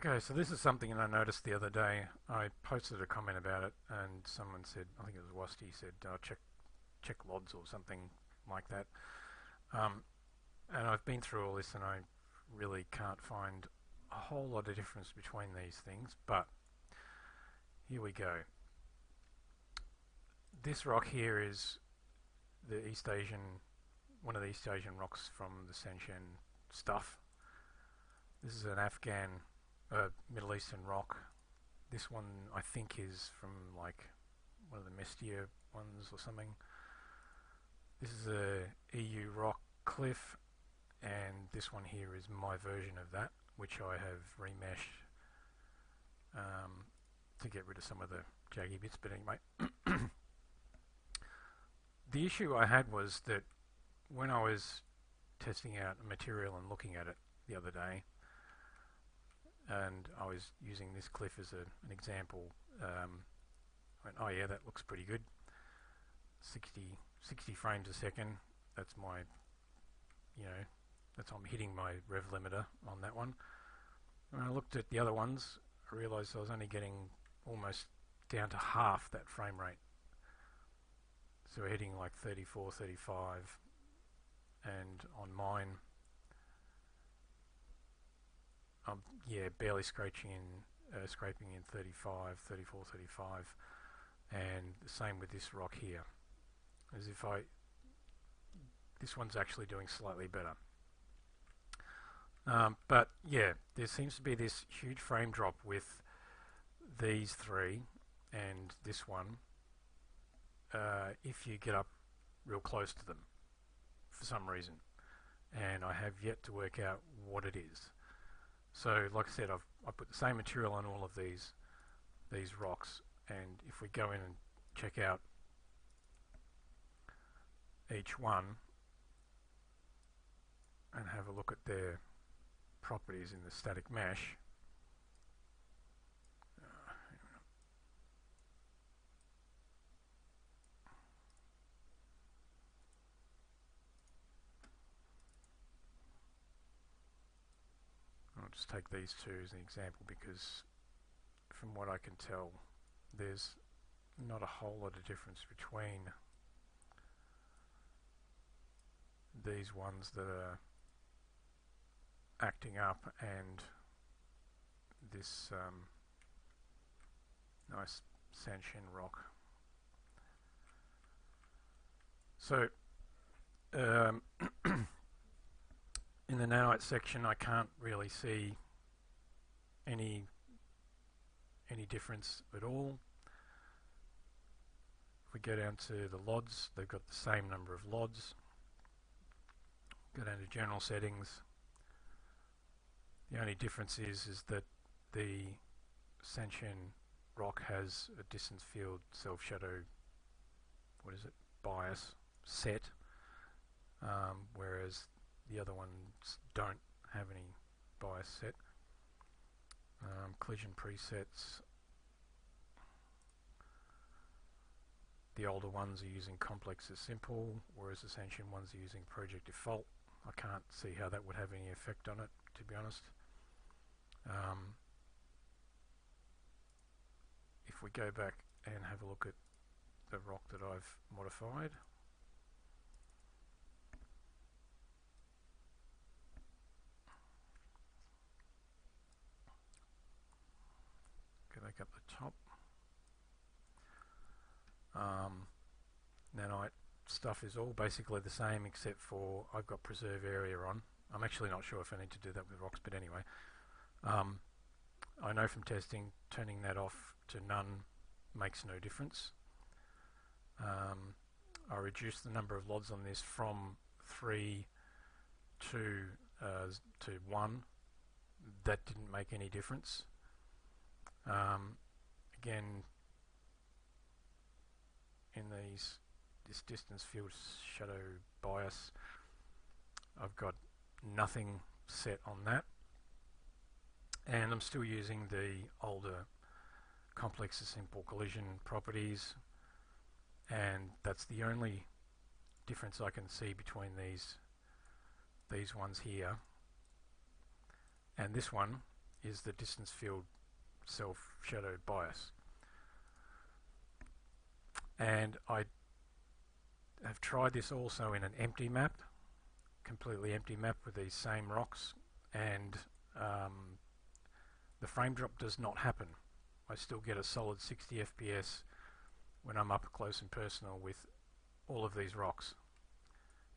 Okay, so this is something that I noticed the other day. I posted a comment about it, and someone said, I think it was Wasti, said, check LODs or something like that. Um, and I've been through all this, and I really can't find a whole lot of difference between these things. But here we go. This rock here is the East Asian, one of the East Asian rocks from the Sanshan stuff. This is an Afghan, Middle Eastern rock. This one I think is from like one of the Mestia ones or something. This is a EU rock cliff, and this one here is my version of that, which I have remeshed to get rid of some of the jaggy bits. But anyway, the issue I had was that when I was testing out a material and looking at it the other day, and I was using this cliff as an example, I went, oh yeah, that looks pretty good. 60 frames a second, that's my, I'm hitting my rev limiter on that one. When I looked at the other ones, I realized I was only getting almost down to half that frame rate. So we're hitting like 34, 35, and on mine, barely scraping in 35, 34, 35, and the same with this rock here. As if this one's actually doing slightly better. But yeah, there seems to be this huge frame drop with these three and this one if you get up real close to them for some reason, and I have yet to work out what it is. So like I said, I put the same material on all of these rocks, and if we go in and check out each one and have a look at their properties in the static mesh, I'll just take these two as an example because from what I can tell there's not a whole lot of difference between these ones that are acting up and this nice Sanshan rock. So in the nanite section I can't really see any difference at all. If we go down to the LODs, they've got the same number of LODs. Go down to general settings. The only difference is that the Sanshan rock has a distance field self-shadow, bias set, whereas the other ones don't have any bias set. Collision presets. The older ones are using complex as simple, whereas the Sanshan ones are using project default. I can't see how that would have any effect on it, to be honest. If we go back and have a look at the rock that I've modified, go back up the top, nanite stuff is all basically the same except for I've got preserve area on. I'm actually not sure if I need to do that with rocks, but anyway, I know from testing turning that off to none makes no difference. I reduced the number of LODs on this from 3 to 1. That didn't make any difference. Again, in this distance field shadow bias, I've got nothing set on that, and I'm still using the older complex to simple collision properties, and that's the only difference I can see between these ones here and this one, is the distance field self-shadowed bias. And I have tried this also in an empty map, completely empty map with these same rocks, and the frame drop does not happen. I still get a solid 60 FPS when I'm up close and personal with all of these rocks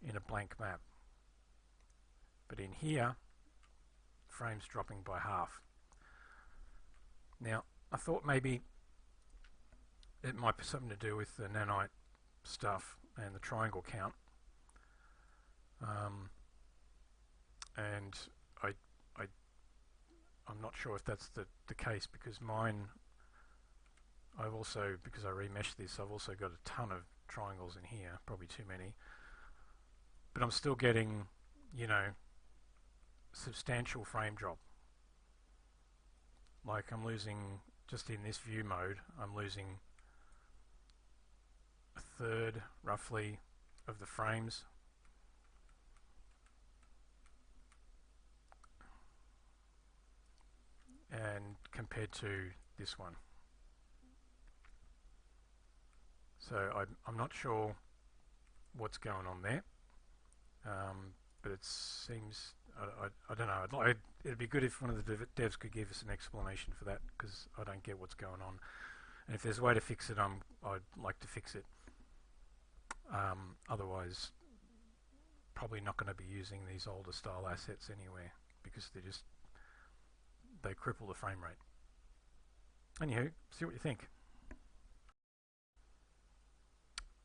in a blank map. But in here, frames dropping by half. Now, I thought maybe it might be something to do with the nanite stuff and the triangle count. And I'm not sure if that's the case, because mine, because I remeshed this, I've also got a ton of triangles in here, probably too many. But I'm still getting, you know, substantial frame drop. Like I'm losing, just in this view mode, I'm losing a third, roughly, of the frames. And compared to this one. So I'm not sure what's going on there, but it seems, I don't know, it'd be good if one of the devs could give us an explanation for that, because I don't get what's going on. And if there's a way to fix it, I'd like to fix it. Otherwise, probably not going to be using these older style assets anywhere, because they cripple the frame rate. Anywho, see what you think.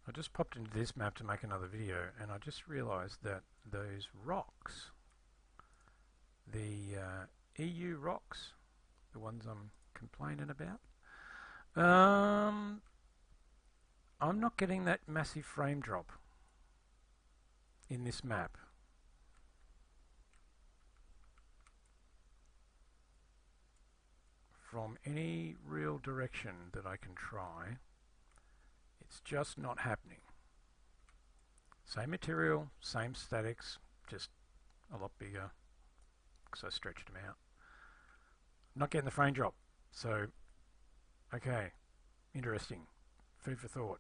I just popped into this map to make another video, and I just realized that those rocks, the EU rocks, the ones I'm complaining about, I'm not getting that massive frame drop in this map. From any real direction that I can try, it's just not happening. Same material, same statics, just a lot bigger, because I stretched them out. Not getting the frame drop. So, okay, interesting. Food for thought.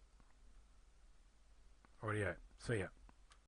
Audio. See ya.